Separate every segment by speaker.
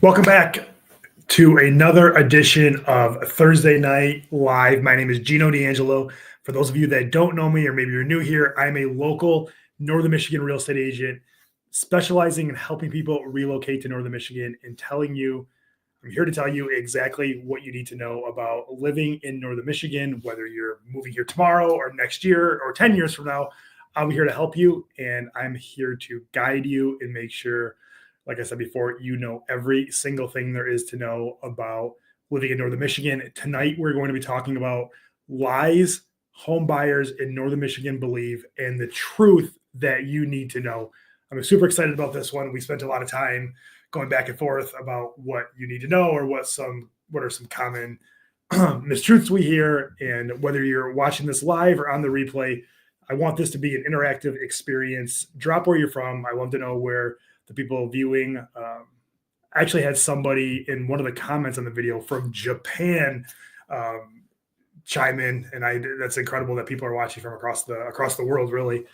Speaker 1: Welcome back to another edition of Thursday Night Live. My name is Gino D'Angelo. For those of you that don't know me, or maybe you're new here, I'm a local Northern Michigan real estate agent specializing in helping people relocate to Northern Michigan and I'm here to tell you exactly what you need to know about living in Northern Michigan, whether you're moving here tomorrow or next year or 10 years from now. I'll be here to help you, and I'm here to guide you and make sure, like I said before, you know every single thing there is to know about living in Northern Michigan. Tonight, we're going to be talking about lies home buyers in Northern Michigan believe and the truth that you need to know. I'm super excited about this one. We spent a lot of time going back and forth about what you need to know or what are some common mistruths we hear. And whether you're watching this live or on the replay, I want this to be an interactive experience. Drop where you're from. I love to know where the people viewing. I actually had somebody in one of the comments on the video from Japan chime in, and that's incredible that people are watching from across the world, really.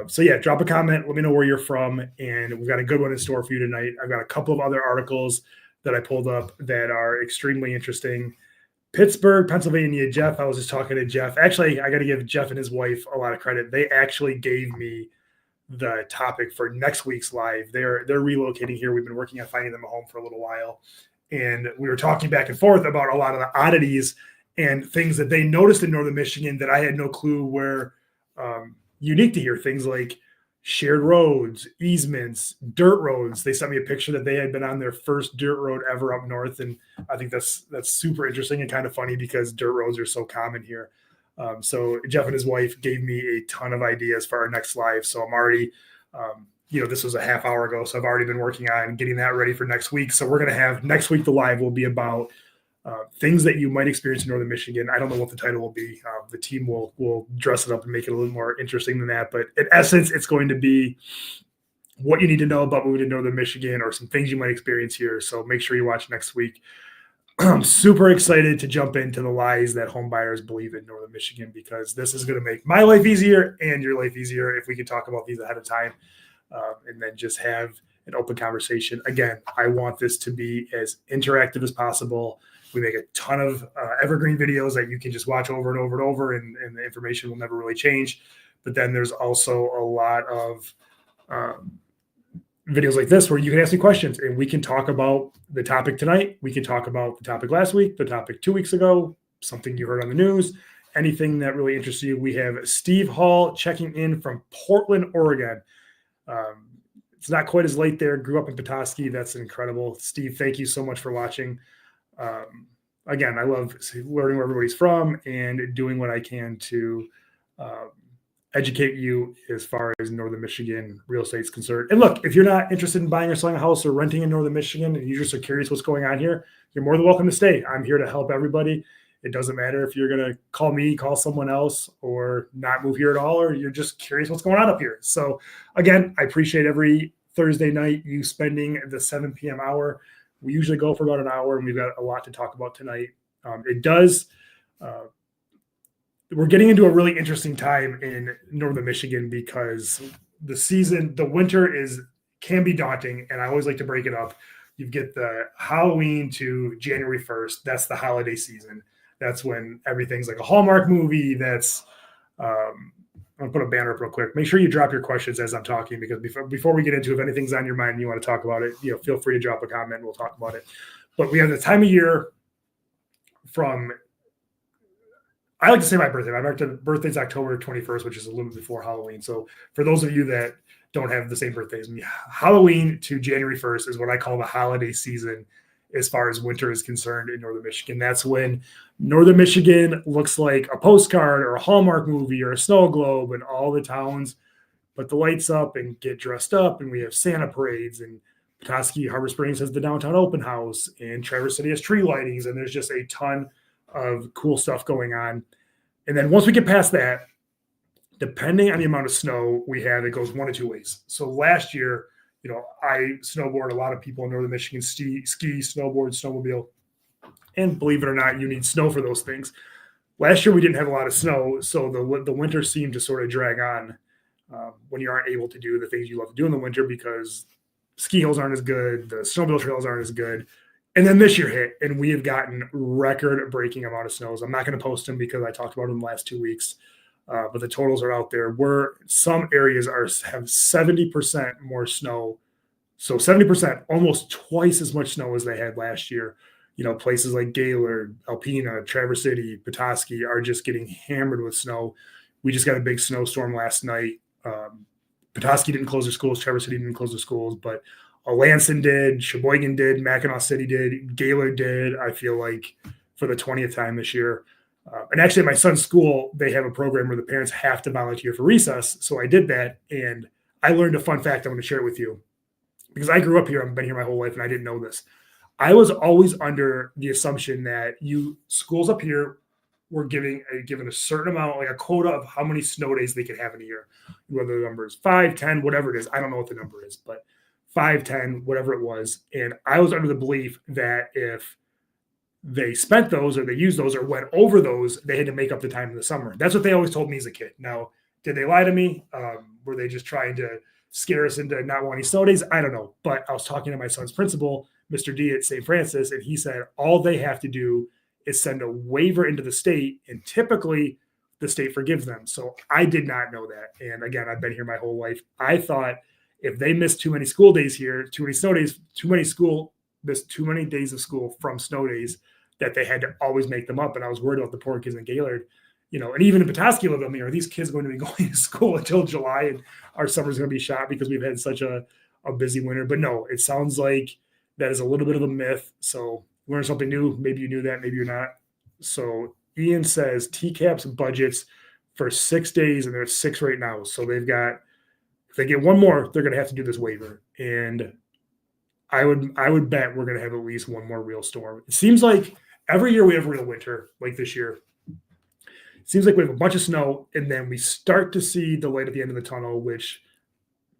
Speaker 1: So yeah, drop a comment. Let me know where you're from, and we've got a good one in store for you tonight. I've got a couple of other articles that I pulled up that are extremely interesting. Pittsburgh, Pennsylvania. Jeff, I was just talking to Jeff. Actually, I got to give Jeff and his wife a lot of credit. They actually gave me the topic for next week's live. They're relocating here. We've been working on finding them a home for a little while, and we were talking back and forth about a lot of the oddities and things that they noticed in Northern Michigan that I had no clue were unique to here. Things like shared roads, easements, dirt roads. They sent me a picture that they had been on their first dirt road ever up north, and I think that's super interesting and kind of funny because dirt roads are so common here. So Jeff and his wife gave me a ton of ideas for our next live. So I'm already, this was a half hour ago, so I've already been working on getting that ready for next week. So we're going to have next week, the live will be about things that you might experience in Northern Michigan. I don't know what the title will be. The team will dress it up and make it a little more interesting than that. But in essence, it's going to be what you need to know about moving to Northern Michigan or some things you might experience here. So make sure you watch next week. I'm super excited to jump into the lies that home buyers believe in Northern Michigan, because this is going to make my life easier and your life easier if we can talk about these ahead of time and then just have an open conversation. Again, I want this to be as interactive as possible. We make a ton of evergreen videos that you can just watch over and over and over, and the information will never really change. But then there's also a lot of videos like this where you can ask me questions and we can talk about the topic tonight. We can talk about the topic last week, the topic 2 weeks ago, something you heard on the news, anything that really interests you. We have Steve Hall checking in from Portland, Oregon. It's not quite as late there. Grew up in Petoskey. That's incredible. Steve, thank you so much for watching. Again, I love learning where everybody's from and doing what I can to educate you as far as Northern Michigan real estate is concerned. And look, if you're not interested in buying or selling a house or renting in Northern Michigan and you just are curious what's going on here, you're more than welcome to stay. I'm here to help everybody. It doesn't matter if you're going to call me, call someone else, or not move here at all, or you're just curious what's going on up here. So again, I appreciate every Thursday night you spending the 7 p.m. hour. We usually go for about an hour, and we've got a lot to talk about tonight. We're getting into a really interesting time in Northern Michigan because the winter can be daunting, and I always like to break it up. You get the Halloween to January 1st. That's the holiday season. That's when everything's like a Hallmark movie. I'll put a banner up real quick. Make sure you drop your questions as I'm talking, because before we get into if anything's on your mind and you want to talk about it, feel free to drop a comment and we'll talk about it. But we have the time of year I like to say my birthday. My birthday's October 21st, which is a little bit before Halloween. So for those of you that don't have the same birthday as me, Halloween to January 1st is what I call the holiday season as far as winter is concerned in Northern Michigan. That's when Northern Michigan looks like a postcard or a Hallmark movie or a snow globe, and all the towns put the lights up and get dressed up, and we have Santa parades, and Petoskey Harbor Springs has the downtown open house, and Traverse City has tree lightings, and there's just a ton of cool stuff going on. And then once we get past that, depending on the amount of snow we have, it goes one of two ways. So last year, I snowboard. A lot of people in Northern Michigan ski, snowboard, snowmobile. And believe it or not, you need snow for those things. Last year, we didn't have a lot of snow, so the winter seemed to sort of drag on when you aren't able to do the things you love to do in the winter because ski hills aren't as good. The snowmobile trails aren't as good. And then this year hit, and we have gotten record-breaking amount of snows. I'm not going to post them because I talked about them the last 2 weeks, but the totals are out there. Some areas have 70% more snow, so 70%, almost twice as much snow as they had last year. Places like Gaylord, Alpena, Traverse City, Petoskey are just getting hammered with snow. We just got a big snowstorm last night. Petoskey didn't close their schools. Traverse City didn't close their schools, but Lansing did, Sheboygan did, Mackinac City did, Gaylord did, I feel like, for the 20th time this year. And actually, at my son's school, they have a program where the parents have to volunteer for recess. So I did that, and I learned a fun fact. I'm going to share it with you. Because I grew up here. I've been here my whole life, and I didn't know this. I was always under the assumption that schools up here were given a certain amount, like a quota of how many snow days they could have in a year. Whether the number is 5, 10, whatever it is. I don't know what the number is, but 5, 10, whatever it was. And I was under the belief that if they spent those or they used those or went over those, they had to make up the time in the summer. That's what they always told me as a kid. Now, did they lie to me? Were they just trying to scare us into not wanting snow days? I don't know. But I was talking to my son's principal, Mr. D at St. Francis, and he said all they have to do is send a waiver into the state, and typically the state forgives them. So I did not know that. And again, I've been here my whole life. I thought if they missed too many school days here, too many snow days, missed too many days of school from snow days, that they had to always make them up. And I was worried about the poor kids in Gaylord, and even in Petoskey, are these kids going to be going to school until July and our summer's going to be shot because we've had such a busy winter? But no, it sounds like that is a little bit of a myth. So learn something new. Maybe you knew that, maybe you're not. So Ian says TCAP's budgets for 6 days, and there's 6 right now. So if they get one more, they're going to have to do this waiver. And I would bet we're going to have at least one more real storm. It seems like every year we have real winter, like this year. It seems like we have a bunch of snow, and then we start to see the light at the end of the tunnel, which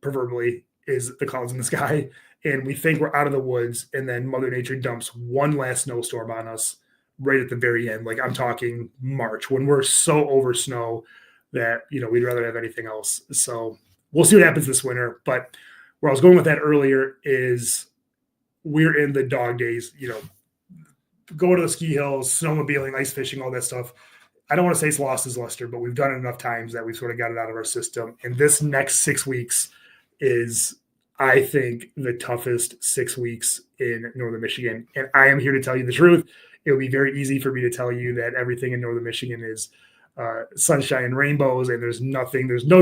Speaker 1: proverbially is the clouds in the sky. And we think we're out of the woods, and then Mother Nature dumps one last snowstorm on us right at the very end. Like I'm talking March, when we're so over snow that, we'd rather have anything else. So we'll see what happens this winter. But where I was going with that earlier is we're in the dog days, go to the ski hills, snowmobiling, ice fishing, all that stuff. I don't want to say it's lost its luster, but we've done it enough times that we've sort of got it out of our system. And this next 6 weeks is, I think, the toughest 6 weeks in Northern Michigan. And I am here to tell you the truth. It would be very easy for me to tell you that everything in Northern Michigan is sunshine and rainbows, and there's no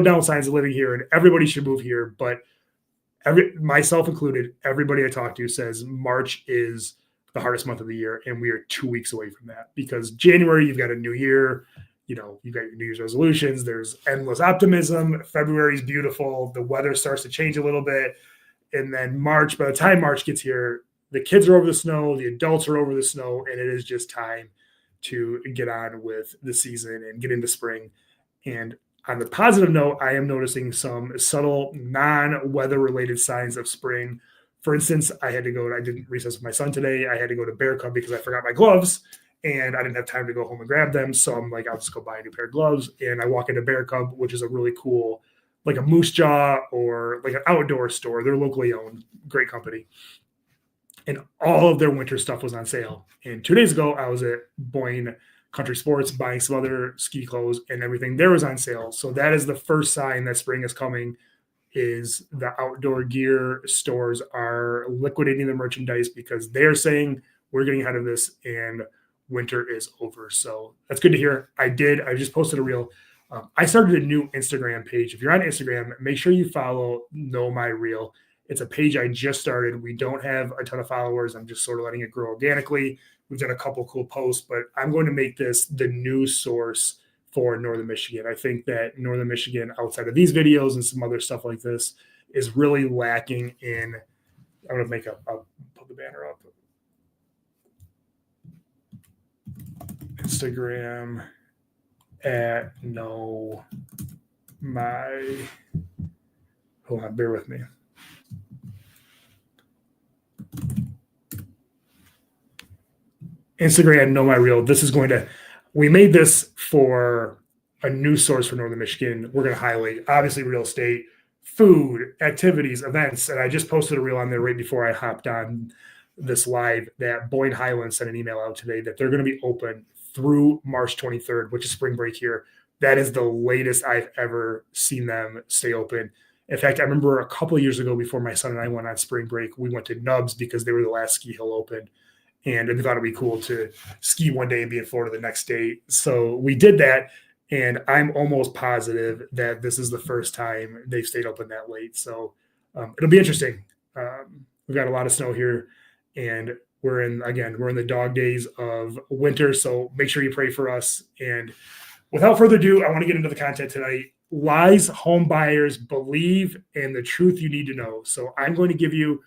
Speaker 1: downsides of living here, and everybody should move here. But myself included, everybody I talk to says March is the hardest month of the year, and we are 2 weeks away from that, because January, you've got a new year, you've got your New Year's resolutions, there's endless optimism. February is beautiful. The weather starts to change a little bit. And then March, by the time March gets here, the kids are over the snow, the adults are over the snow, and it is just time to get on with the season and get into spring. And on the positive note, I am noticing some subtle non-weather related signs of spring. For instance, I did recess with my son today. I had to go to Bear Cub because I forgot my gloves, and I didn't have time to go home and grab them. So I'm like, I'll just go buy a new pair of gloves. And I walk into Bear Cub, which is a really cool, like a Moose Jaw or like an outdoor store. They're locally owned, great company. And all of their winter stuff was on sale. And 2 days ago, I was at Boyne Country Sports buying some other ski clothes, and everything there was on sale. So that is the first sign that spring is coming, is the outdoor gear stores are liquidating their merchandise because they're saying we're getting ahead of this and winter is over. So that's good to hear. I just posted a reel. I started a new Instagram page. If you're on Instagram, make sure you follow Know My Reel. It's a page I just started. We don't have a ton of followers. I'm just sort of letting it grow organically. We've done a couple cool posts, but I'm going to make this the news source for Northern Michigan. I think that Northern Michigan, outside of these videos and some other stuff like this, is really lacking in. I'm going to I'll put the banner up. Instagram at Know My. Hold on, bear with me. Instagram, Know My Reel. We made this for a news source for Northern Michigan. We're going to highlight, obviously, real estate, food, activities, events. And I just posted a reel on there right before I hopped on this live that Boyne Highland sent an email out today that they're going to be open through March 23rd, which is spring break here. That is the latest I've ever seen them stay open. In fact, I remember a couple of years ago before my son and I went on spring break, we went to Nubs because they were the last ski hill open. And we thought it'd be cool to ski one day and be in Florida the next day. So we did that. And I'm almost positive that this is the first time they've stayed open that late. So it'll be interesting. We've got a lot of snow here, and we're in the dog days of winter. So make sure you pray for us. And without further ado, I want to get into the content tonight. Lies home buyers believe and the truth you need to know. So I'm going to give you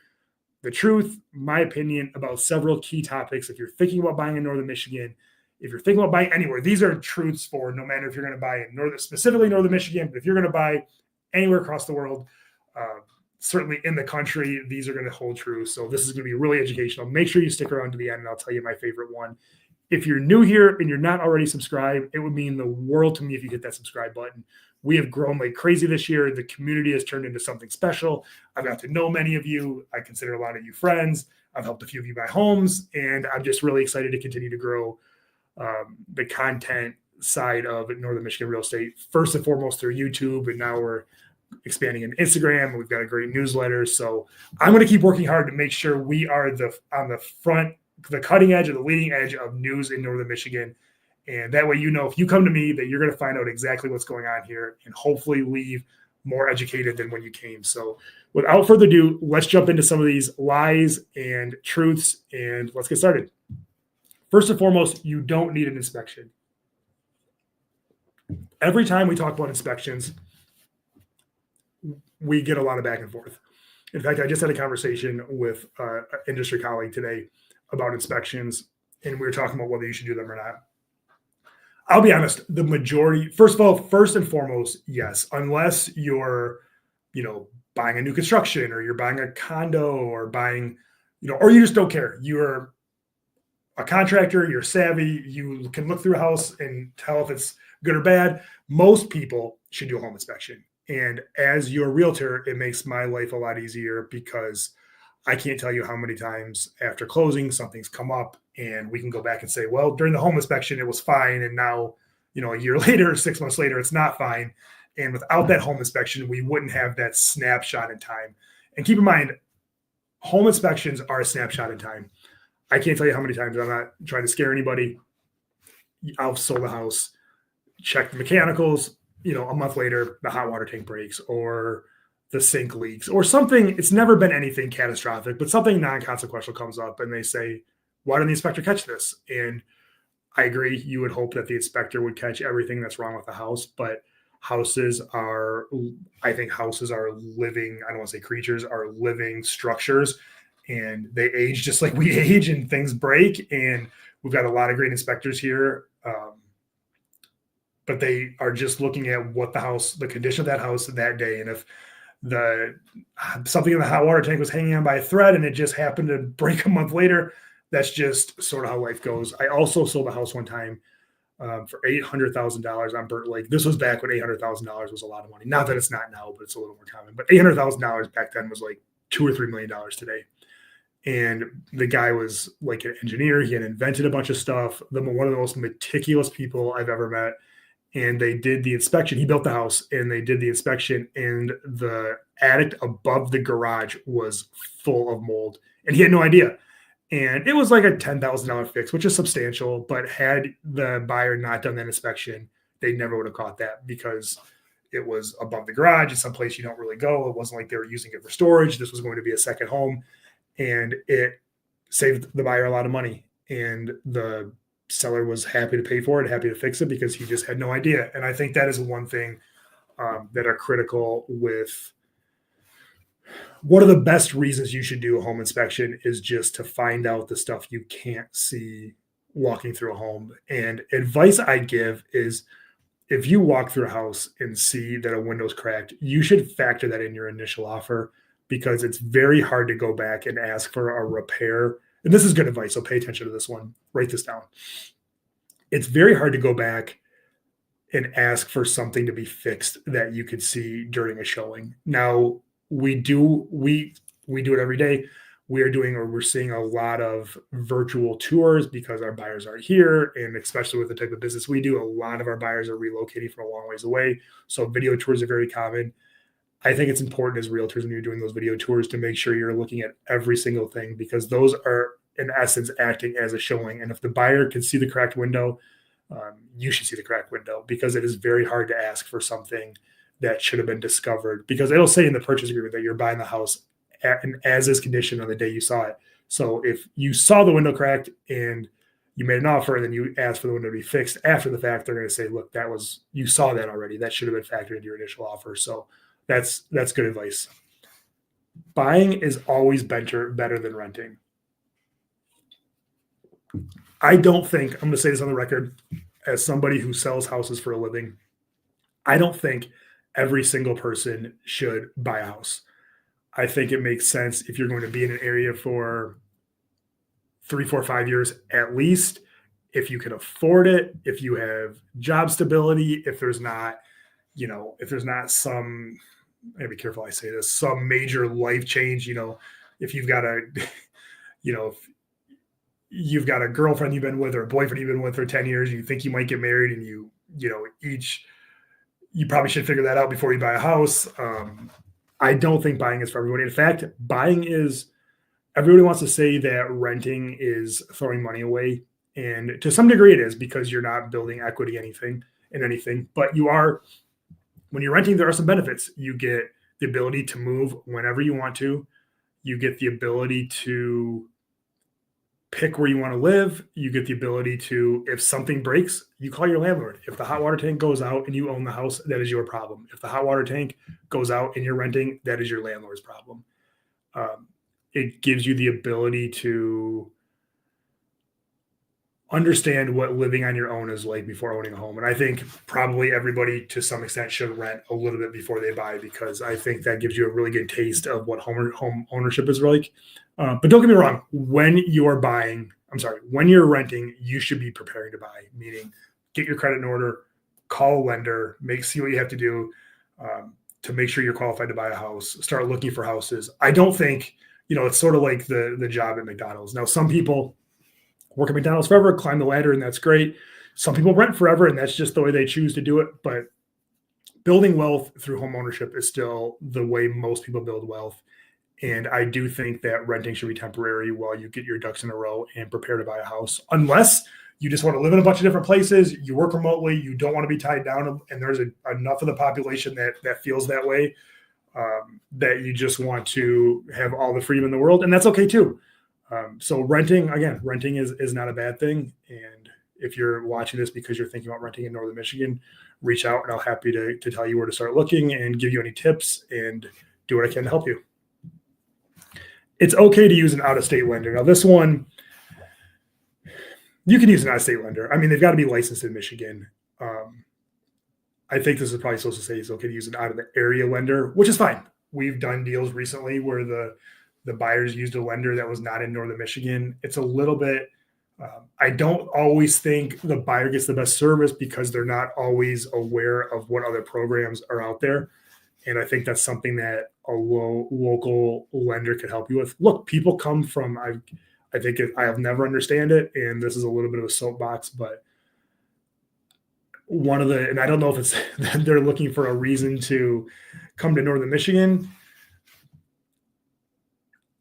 Speaker 1: the truth, my opinion about several key topics. If you're thinking about buying in Northern Michigan, if you're thinking about buying anywhere, these are truths for no matter if you're going to buy in specifically Northern Michigan, but if you're going to buy anywhere across the world, certainly in the country, these are going to hold true. So this is going to be really educational. Make sure you stick around to the end, and I'll tell you my favorite one. If you're new here and you're not already subscribed, it would mean the world to me if you hit that subscribe button. We have grown like crazy this year. The community has turned into something special. I've got to know many of you. I consider a lot of you friends. I've helped a few of you buy homes, and I'm just really excited to continue to grow the content side of Northern Michigan real estate, first and foremost through YouTube. And now we're expanding in Instagram. We've got a great newsletter. So I'm going to keep working hard to make sure we are on the front, the cutting edge or the leading edge of news in Northern Michigan. And that way, if you come to me, that you're going to find out exactly what's going on here and hopefully leave more educated than when you came. So without further ado, let's jump into some of these lies and truths, and let's get started. First and foremost, you don't need an inspection. Every time we talk about inspections, we get a lot of back and forth. In fact, I just had a conversation with an industry colleague today about inspections, and we were talking about whether you should do them or not. I'll be honest, the majority, first and foremost, yes, unless you're, buying a new construction or you're buying a condo or buying, or you just don't care. You're a contractor, you're savvy, you can look through a house and tell if it's good or bad. Most people should do a home inspection. And as your realtor, it makes my life a lot easier because I can't tell you how many times after closing, something's come up and we can go back and say, well, during the home inspection, it was fine. And now, a year later, 6 months later, it's not fine. And without that home inspection, we wouldn't have that snapshot in time. And keep in mind, home inspections are a snapshot in time. I can't tell you how many times, I'm not trying to scare anybody, I've sold a house, checked the mechanicals, a month later, the hot water tank breaks or the sink leaks or something. It's never been anything catastrophic, but something non-consequential comes up and they say, why didn't the inspector catch this? And I agree. You would hope that the inspector would catch everything that's wrong with the house, but houses are living, I don't want to say creatures, are living structures, and they age just like we age and things break. And we've got a lot of great inspectors here. But they are just looking at the condition of that house that day. And if something in the hot water tank was hanging on by a thread and it just happened to break a month later, that's just sort of how life goes. I also sold a house one time for $800,000 on Burt Lake. This was back when $800,000 was a lot of money. Not that it's not now, but it's a little more common. But $800,000 back then was like $2 or $3 million today. And the guy was like an engineer. He had invented a bunch of stuff. One of the most meticulous people I've ever met. And they did the inspection. He built the house and they did the inspection, and the attic above the garage was full of mold and he had no idea. And it was like a $10,000 fix, which is substantial, but had the buyer not done that inspection, they never would have caught that because it was above the garage. It's someplace you don't really go. It wasn't like they were using it for storage. This was going to be a second home, and it saved the buyer a lot of money. And the seller was happy to pay for it, happy to fix it because he just had no idea. And I think that is one thing that are critical with one of the best reasons you should do a home inspection is just to find out the stuff you can't see walking through a home. And advice I give is if you walk through a house and see that a window's cracked, you should factor that in your initial offer because it's very hard to go back and ask for a repair. And this is good advice, so pay attention to this one. Write this down. It's very hard to go back and ask for something to be fixed that you could see during a showing. Now, we do it every day. We're seeing a lot of virtual tours because our buyers aren't here, and especially with the type of business we do, a lot of our buyers are relocating from a long ways away. So video tours are very common. I think it's important as realtors when you're doing those video tours to make sure you're looking at every single thing, because those are in essence acting as a showing. And if the buyer can see the cracked window, you should see the cracked window, because it is very hard to ask for something that should have been discovered, because it'll say in the purchase agreement that you're buying the house an as is condition on the day you saw it. So if you saw the window cracked and you made an offer and then you asked for the window to be fixed after the fact, they're going to say, look, you saw that already. That should have been factored into your initial offer. So that's good advice. Buying is always better than renting. I don't think, I'm going to say this on the record, as somebody who sells houses for a living, I don't think every single person should buy a house. I think it makes sense if you're going to be in an area for 3, 4, 5 years at least, if you can afford it, if you have job stability, if there's not some, I gotta be careful I say this, some major life change, if you've got if you've got a girlfriend you've been with or a boyfriend you've been with for 10 years, you think you might get married, and you probably should figure that out before you buy a house. I don't think buying is for everybody. In fact, everybody wants to say that renting is throwing money away. And to some degree it is, because you're not building equity in anything, but when you're renting, there are some benefits. You get the ability to move whenever you want to. You get the ability to pick where you want to live. You get the ability to, if something breaks, you call your landlord. If the hot water tank goes out and you own the house, that is your problem. If the hot water tank goes out and you're renting, that is your landlord's problem. It gives you the ability to understand what living on your own is like before owning a home. And I think probably everybody to some extent should rent a little bit before they buy, because I think that gives you a really good taste of what home ownership is like. But don't get me wrong, when you're renting, you should be preparing to buy, meaning get your credit in order, call a lender, see what you have to do to make sure you're qualified to buy a house, start looking for houses. I don't think, it's sort of like the job at McDonald's. Now, some people work at McDonald's forever, climb the ladder, and that's great. Some people rent forever, and that's just the way they choose to do it. But building wealth through home ownership is still the way most people build wealth. And I do think that renting should be temporary while you get your ducks in a row and prepare to buy a house. Unless you just want to live in a bunch of different places, you work remotely, you don't want to be tied down, and there's enough of the population that feels that way, that you just want to have all the freedom in the world, and that's okay too. So renting is not a bad thing. And if you're watching this because you're thinking about renting in Northern Michigan, reach out, and I'll happy to tell you where to start looking and give you any tips and do what I can to help you. It's okay to use an out-of-state lender. Now, this one, you can use an out-of-state lender. I mean, they've got to be licensed in Michigan. I think this is probably supposed to say it's okay to use an out-of-the-area lender, which is fine. We've done deals recently where the buyers used a lender that was not in Northern Michigan. It's a little bit, I don't always think the buyer gets the best service because they're not always aware of what other programs are out there. And I think that's something that a local lender could help you with. Look, people come from, I think I have never understand it, and this is a little bit of a soapbox, but and I don't know if it's that they're looking for a reason to come to Northern Michigan.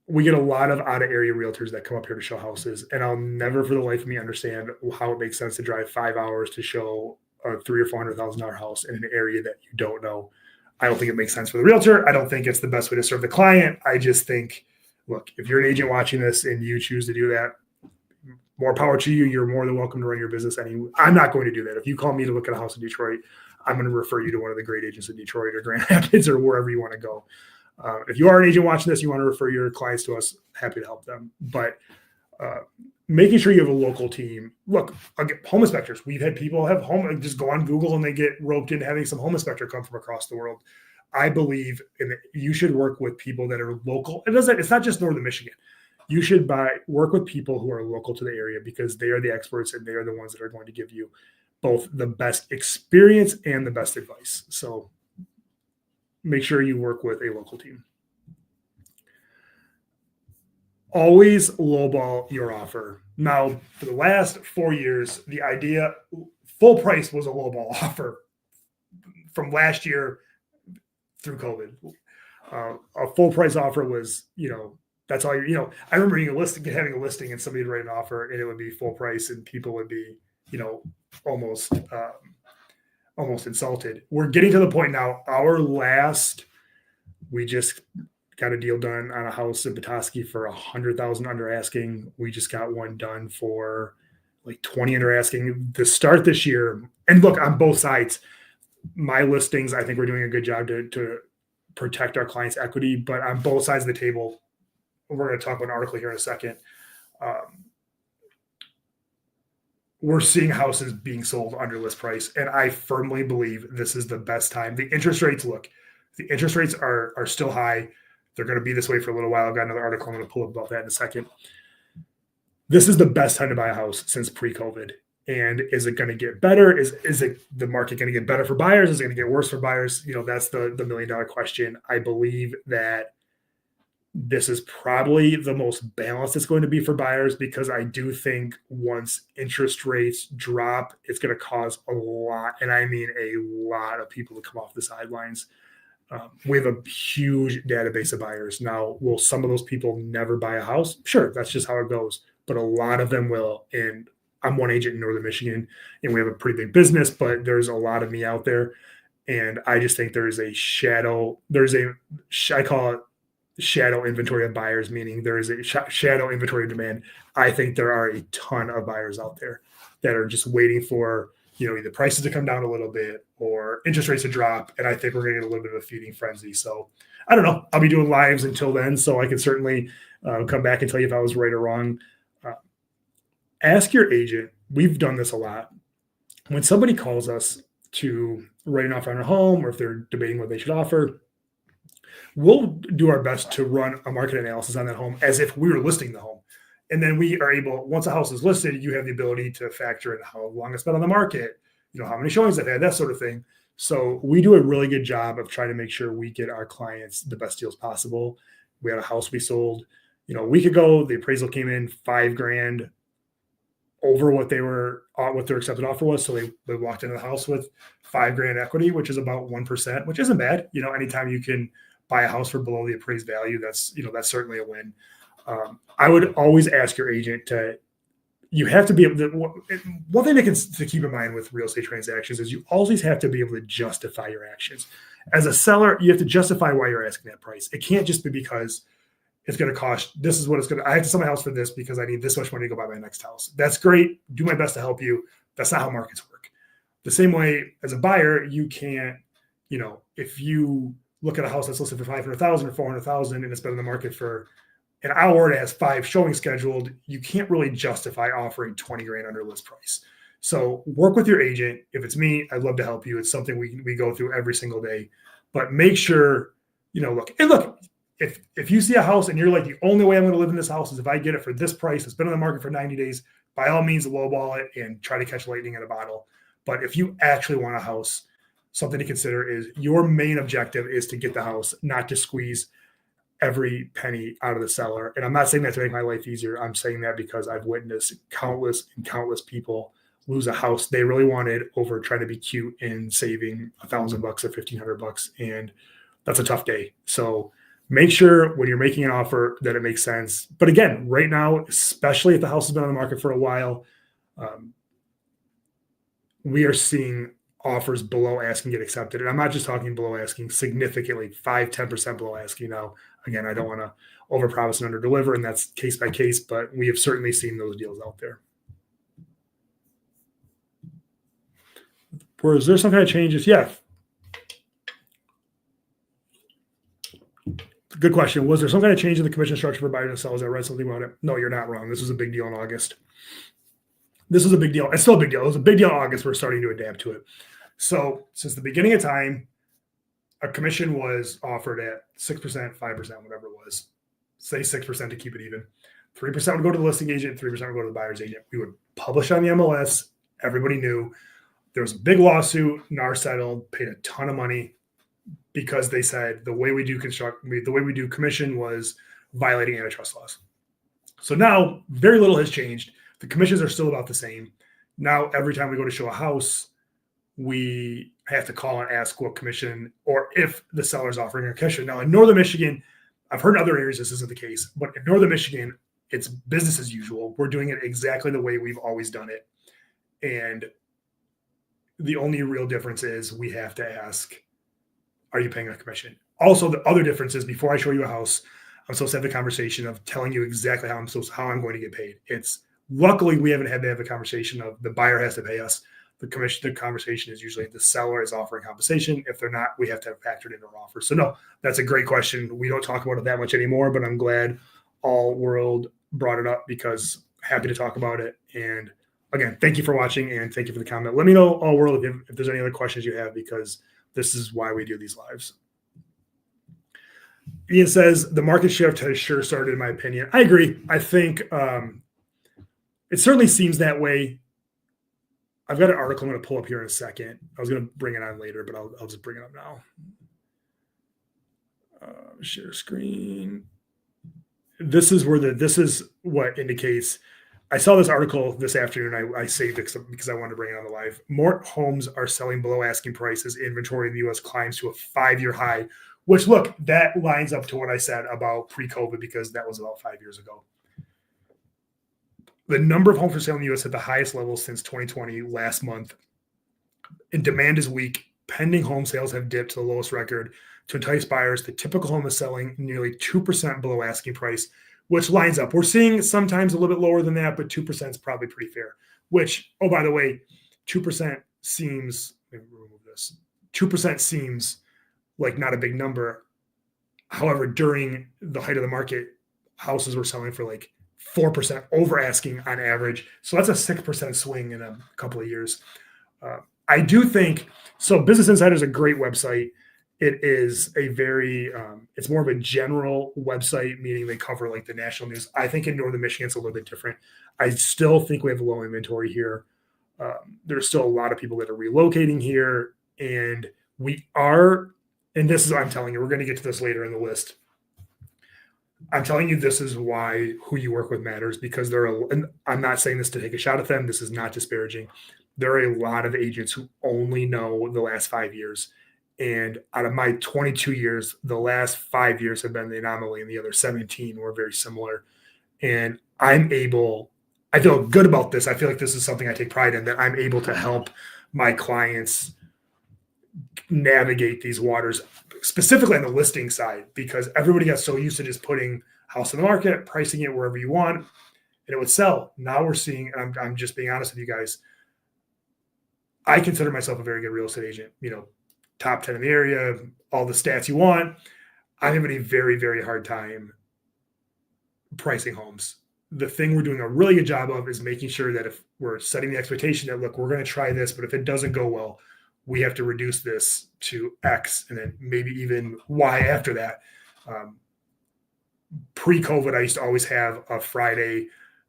Speaker 1: We get a lot of out-of-area realtors that come up here to show houses, and I'll never for the life of me understand how it makes sense to drive 5 hours to show a $300,000 or $400,000 house in an area that you don't know. I don't think it makes sense for the realtor. I don't think it's the best way to serve the client. I just think, look, if you're an agent watching this and you choose to do that, more power to you. You're more than welcome to run your business. I'm not going to do that. If you call me to look at a house in Detroit, I'm going to refer you to one of the great agents in Detroit or Grand Rapids or wherever you want to go. If you are an agent watching this, you want to refer your clients to us, happy to help them. But making sure you have a local team. Look, home inspectors. We've had people just go on Google and they get roped into having some home inspector come from across the world. I believe you should work with people that are local. It's not just Northern Michigan. You should work with people who are local to the area because they are the experts and they are the ones that are going to give you both the best experience and the best advice. So make sure you work with a local team. Always lowball your offer. Now, for the last 4 years, the idea full price was a lowball offer from last year through COVID. A full price offer was, that's all I remember having a listing and somebody would write an offer and it would be full price and people would be, almost insulted. We're getting to the point now. We just got a deal done on a house in Petoskey for $100,000 under asking. We just got one done for like 20 under asking. The start this year, and look, on both sides, my listings, I think we're doing a good job to protect our clients' equity, but on both sides of the table, we're going to talk about an article here in a second. We're seeing houses being sold under list price, and I firmly believe this is the best time. The interest rates are still high. They're going to be this way for a little while. I've got another article I'm going to pull up about that in a second. This is the best time to buy a house since pre-COVID. And is it going to get better? Is the market going to get better for buyers? Is it going to get worse for buyers? That's the $1 million question. I believe that this is probably the most balanced it's going to be for buyers, because I do think once interest rates drop, it's going to cause a lot, and I mean a lot, of people to come off the sidelines. We have a huge database of buyers. Now, will some of those people never buy a house? Sure, that's just how it goes. But a lot of them will. And I'm one agent in Northern Michigan, and we have a pretty big business, but there's a lot of me out there. And I just think I call it shadow inventory of buyers, meaning there is a shadow inventory of demand. I think there are a ton of buyers out there that are just waiting for either prices to come down a little bit or interest rates to drop. And I think we're going to get a little bit of a feeding frenzy. So I don't know. I'll be doing lives until then. So I can certainly come back and tell you if I was right or wrong. Ask your agent. We've done this a lot. When somebody calls us to write an offer on a home, or if they're debating what they should offer, we'll do our best to run a market analysis on that home as if we were listing the home. And then we are able, once a house is listed, you have the ability to factor in how long it's been on the market, how many showings they've had, that sort of thing. So we do a really good job of trying to make sure we get our clients the best deals possible. We had a house we sold, a week ago. The appraisal came in $5,000 over what their accepted offer was. So they walked into the house with $5,000 equity, which is about 1%, which isn't bad. Anytime you can buy a house for below the appraised value, that's certainly a win. I would always ask your agent you have to be able to, one thing to keep in mind with real estate transactions is you always have to be able to justify your actions. As a seller, you have to justify why you're asking that price. It can't just be because it's going to cost, this is what it's going to, I have to sell my house for this because I need this much money to go buy my next house. That's great. Do my best to help you. That's not how markets work. The same way as a buyer, you can't, if you look at a house that's listed for $500,000 or $400,000 and it's been in the market for an hour and it has 5 showings scheduled, you can't really justify offering $20,000 under list price. So work with your agent. If it's me, I'd love to help you. It's something we go through every single day. But make sure, look, if you see a house and you're like, the only way I'm going to live in this house is if I get it for this price, it's been on the market for 90 days, by all means, lowball it and try to catch lightning in a bottle. But if you actually want a house, something to consider is your main objective is to get the house, not to squeeze every penny out of the seller. And I'm not saying that to make my life easier. I'm saying that because I've witnessed countless people lose a house they really wanted over trying to be cute and saving $1,000 or $1,500. And that's a tough day. So make sure when you're making an offer that it makes sense. But again, right now, especially if the house has been on the market for a while, we are seeing offers below asking get accepted. And I'm not just talking below asking, significantly 5-10% below asking. Now, again, I don't want to overpromise and underdeliver, and that's case by case, but we have certainly seen those deals out there. Was there some kind of changes? Yeah. Good question. Was there some kind of change in the commission structure for buyers and sellers? I read something about it. No, you're not wrong. This was a big deal in August. This was a big deal. It's still a big deal. It was a big deal in August. We're starting to adapt to it. So since the beginning of time, a commission was offered at 6%, 5%, whatever it was. Say 6% to keep it even. 3% would go to the listing agent, 3% would go to the buyer's agent. We would publish on the MLS. Everybody knew. There was a big lawsuit. NAR settled, paid a ton of money because they said the way we do commission was violating antitrust laws. So now very little has changed. The commissions are still about the same. Now every time we go to show a house, we have to call and ask what commission or if the seller is offering a commission. Now in Northern Michigan, I've heard in other areas this isn't the case, but in Northern Michigan, it's business as usual. We're doing it exactly the way we've always done it. And the only real difference is we have to ask, are you paying a commission? Also, the other difference is before I show you a house, I'm supposed to have the conversation of telling you exactly how I'm going to get paid. It's luckily we haven't had to have the conversation of the buyer has to pay us. The conversation is usually the seller is offering compensation. If they're not, we have to have factored into our offer. So no, that's a great question. We don't talk about it that much anymore, but I'm glad All World brought it up because happy to talk about it. And again, thank you for watching and thank you for the comment. Let me know, All World, if there's any other questions you have, because this is why we do these lives. Ian says the market shift has sure started, in my opinion. I agree. I think it certainly seems that way. I've got an article I'm going to pull up here in a second. I was going to bring it on later, but I'll just bring it up now. Share screen. This is what indicates. I saw this article this afternoon. I saved it because I wanted to bring it on the live. More homes are selling below asking prices. Inventory in the U.S. climbs to a 5-year high, which, look, that lines up to what I said about pre-COVID because that was about 5 years ago. The number of homes for sale in the U.S. at the highest level since 2020 last month. And demand is weak. Pending home sales have dipped to the lowest record. To entice buyers, the typical home is selling nearly 2% below asking price, which lines up. We're seeing sometimes a little bit lower than that, but 2% is probably pretty fair. Which, oh, by the way, 2% seems, let me remove this. 2% seems like not a big number. However, during the height of the market, houses were selling for like 4% over asking on average. So that's a 6% swing in a couple of years. I do think, so Business Insider is a great website. It is a very, it's more of a general website, meaning they cover like the national news. I think in Northern Michigan, it's a little bit different. I still think we have a low inventory here. There's still a lot of people that are relocating here. And we are, and this is what I'm telling you, we're going to get to this later in the list. I'm telling you, this is why who you work with matters, because and I'm not saying this to take a shot at them. This is not disparaging. There are a lot of agents who only know the last 5 years. And out of my 22 years, the last 5 years have been the anomaly, and the other 17 were very similar. And I feel good about this. I feel like this is something I take pride in, that I'm able to help my clients navigate these waters, specifically on the listing side, because everybody got so used to just putting house in the market, pricing it wherever you want, and it would sell. Now we're seeing, and I'm just being honest with you guys, I consider myself a very good real estate agent, top 10 in the area, all the stats you want. I'm having a very, very hard time pricing homes. The thing we're doing a really good job of is making sure that if we're setting the expectation that, look, we're going to try this, but if it doesn't go well, we have to reduce this to X and then maybe even Y after that. Pre-COVID, I used to always have a Friday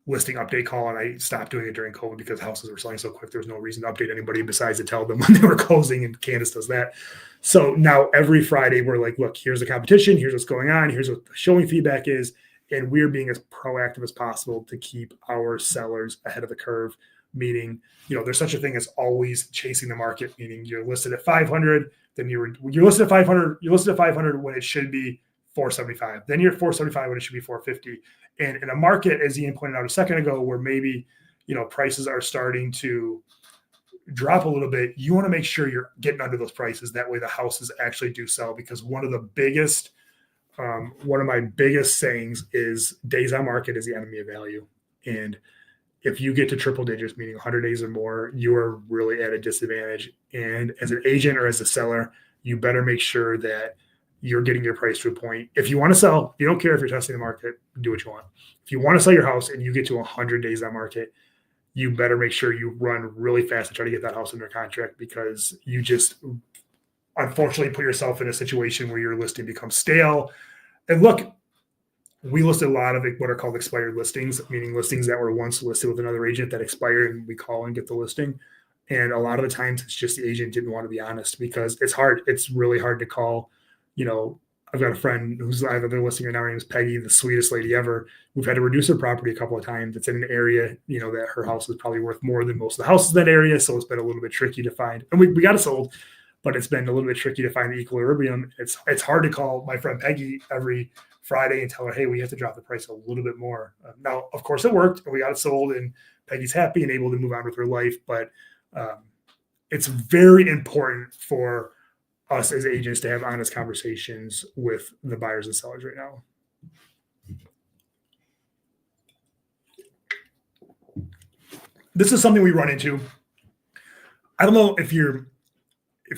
Speaker 1: listing update call, and I stopped doing it during COVID because houses were selling so quick. There was no reason to update anybody besides to tell them when they were closing, and Candace does that. So now every Friday we're like, look, here's the competition, here's what's going on, here's what the showing feedback is, and we're being as proactive as possible to keep our sellers ahead of the curve. Meaning, there's such a thing as always chasing the market, meaning you're listed at 500, then you're listed at 500, you're listed at 500 when it should be 475. Then you're at 475 when it should be 450. And in a market, as Ian pointed out a second ago, where maybe, prices are starting to drop a little bit, you want to make sure you're getting under those prices. That way the houses actually do sell, because one of my biggest sayings is days on market is the enemy of value. And if you get to triple digits, meaning 100 days or more, you are really at a disadvantage. And as an agent or as a seller, you better make sure that you're getting your price to a point. If you want to sell, you don't care if you're testing the market, do what you want. If you want to sell your house and you get to 100 days on market, you better make sure you run really fast to try to get that house under contract, because you just unfortunately put yourself in a situation where your listing becomes stale. And look, we listed a lot of what are called expired listings, meaning listings that were once listed with another agent that expired, and we call and get the listing. And a lot of the times it's just the agent didn't want to be honest because it's hard. It's really hard to call. I've got a friend who's either they're listening right now. Her name is Peggy, the sweetest lady ever. We've had to reduce her property a couple of times. It's in an area, that her house is probably worth more than most of the houses in that area. So it's been a little bit tricky to find. And we got it sold, but it's been a little bit tricky to find the equilibrium. It's hard to call my friend Peggy every Friday and tell her, hey, we have to drop the price a little bit more. Now, of course, it worked, and we got it sold, and Peggy's happy and able to move on with her life. But it's very important for us as agents to have honest conversations with the buyers and sellers right now. This is something we run into. I don't know if you're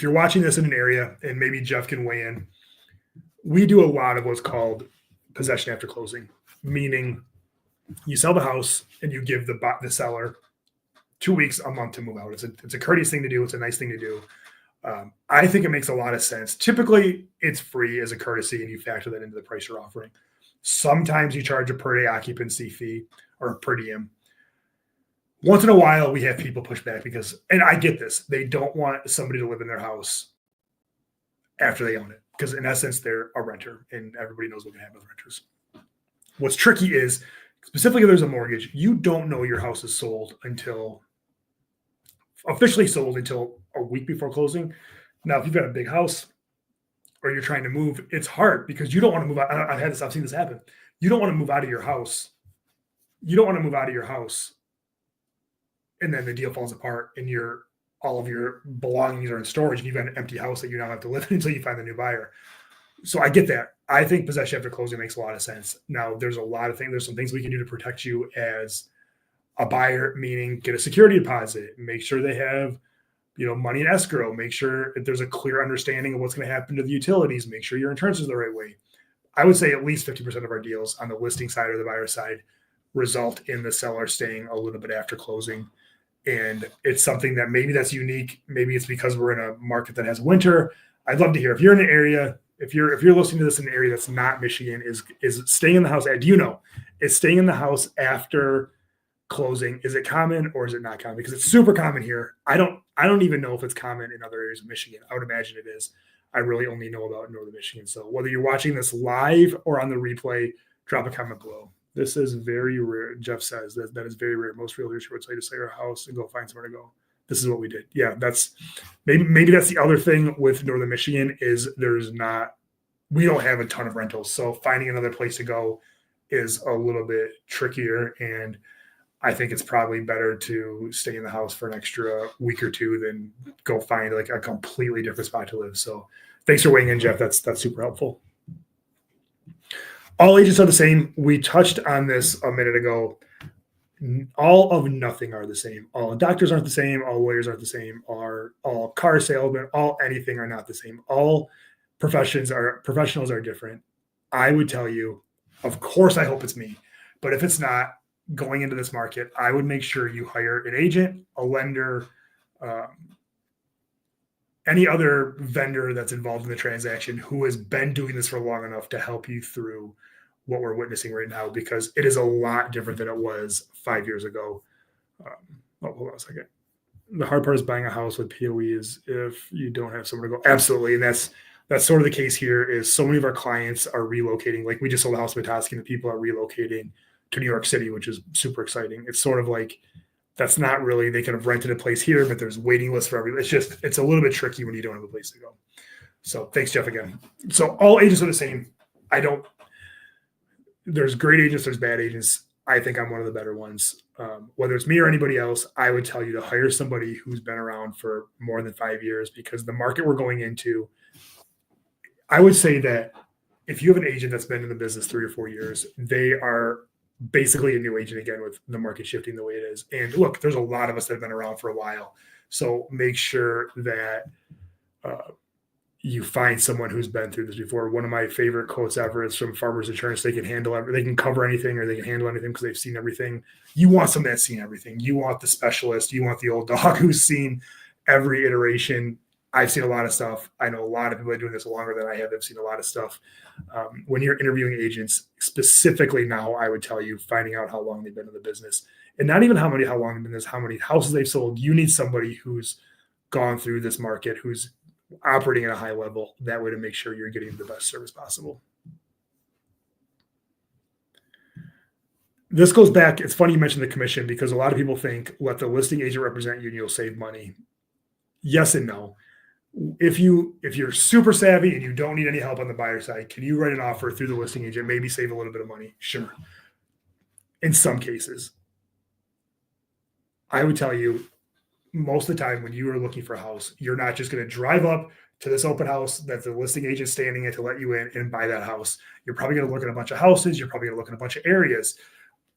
Speaker 1: watching this in an area, and maybe Jeff can weigh in. We do a lot of what's called possession after closing, meaning you sell the house and you give the seller 2 weeks, a month to move out. It's a courteous thing to do. It's a nice thing to do. I think it makes a lot of sense. Typically, it's free as a courtesy, and you factor that into the price you're offering. Sometimes you charge a per day occupancy fee or a per diem. Once in a while, we have people push back and I get this, they don't want somebody to live in their house after they own it, because in essence, they're a renter, and everybody knows what can happen with renters. What's tricky is, specifically if there's a mortgage, you don't know your house is officially sold until a week before closing. Now, if you've got a big house or you're trying to move, it's hard because you don't want to move out. I've seen this happen. You don't want to move out of your house. And then the deal falls apart and all of your belongings are in storage and you've got an empty house that you now have to live in until you find the new buyer. So I get that. I think possession after closing makes a lot of sense. Now, there's a lot of things. There's some things we can do to protect you as a buyer, meaning get a security deposit, make sure they have, money in escrow, make sure that there's a clear understanding of what's going to happen to the utilities, make sure your insurance is the right way. I would say at least 50% of our deals on the listing side or the buyer side result in the seller staying a little bit after closing. And it's something that maybe that's unique. Maybe it's because we're in a market that has winter. I'd love to hear if you're in an area, if you're listening to this in an area that's not Michigan, is staying in the house. Is staying in the house after closing, is it common or is it not common? Because it's super common here. I don't even know if it's common in other areas of Michigan. I would imagine it is. I really only know about Northern Michigan. So whether you're watching this live or on the replay, drop a comment below. This is very rare. Jeff says that is very rare. Most realtors would say to sell your house and go find somewhere to go. This is what we did. Yeah, that's maybe that's the other thing with Northern Michigan is we don't have a ton of rentals. So finding another place to go is a little bit trickier. And I think it's probably better to stay in the house for an extra week or two than go find like a completely different spot to live. So thanks for weighing in, Jeff. That's super helpful. All agents are the same. We touched on this a minute ago. All of nothing are the same. All doctors aren't the same. All lawyers aren't the same. All car salesmen, all anything are not the same. All professionals are different. I would tell you, of course, I hope it's me. But if it's not, going into this market, I would make sure you hire an agent, a lender, any other vendor that's involved in the transaction who has been doing this for long enough to help you through what we're witnessing right now, because it is a lot different than it was 5 years ago. Hold on a second. The hard part is buying a house with POE is if you don't have somewhere to go. Absolutely. And that's sort of the case here is so many of our clients are relocating. Like we just sold a house in Petoskey and the people are relocating to New York City, which is super exciting. It's sort of like, that's not really, they could have rented a place here, but there's waiting lists for everything. It's a little bit tricky when you don't have a place to go. So thanks, Jeff, again. So all agents are the same. There's great agents, there's bad agents. I think I'm one of the better ones. Whether it's me or anybody else, I would tell you to hire somebody who's been around for more than 5 years, because the market we're going into, I would say that if you have an agent that's been in the business 3 or 4 years, they are basically a new agent again with the market shifting the way it is. And look, there's a lot of us that have been around for a while. So make sure that you find someone who's been through this before. One of my favorite quotes ever is from Farmers Insurance. They can handle everything. They can cover anything or they can handle anything because they've seen everything. You want somebody that's seen everything. You want the specialist. You want the old dog who's seen every iteration. I've seen a lot of stuff. I know a lot of people are doing this longer than I have. They've seen a lot of stuff. When you're interviewing agents, specifically now, I would tell you finding out how long they've been in the business, and not even how long they've been in this, how many houses they've sold. You need somebody who's gone through this market, who's operating at a high level. That way to make sure you're getting the best service possible. This goes back. It's funny you mentioned the commission because a lot of people think let the listing agent represent you and you'll save money. Yes and no. If you're super savvy and you don't need any help on the buyer side, can you write an offer through the listing agent, maybe save a little bit of money? Sure. In some cases. I would tell you most of the time when you are looking for a house, you're not just going to drive up to this open house that the listing agent standing in to let you in and buy that house. You're probably going to look at a bunch of houses. You're probably going to look at a bunch of areas.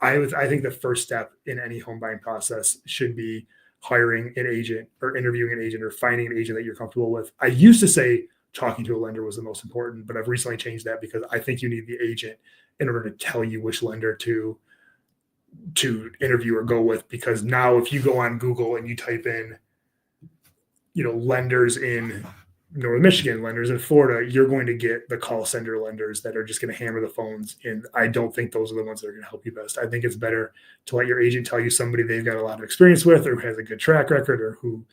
Speaker 1: I think the first step in any home buying process should be hiring an agent or interviewing an agent or finding an agent that you're comfortable with. I used to say talking to a lender was the most important, but I've recently changed that because I think you need the agent in order to tell you which lender to interview or go with. Because now if you go on Google and you type in, lenders in Northern Michigan, lenders in Florida, you're going to get the call center lenders that are just going to hammer the phones. And I don't think those are the ones that are going to help you best. I think it's better to let your agent tell you somebody they've got a lot of experience with or who has a good track record or who,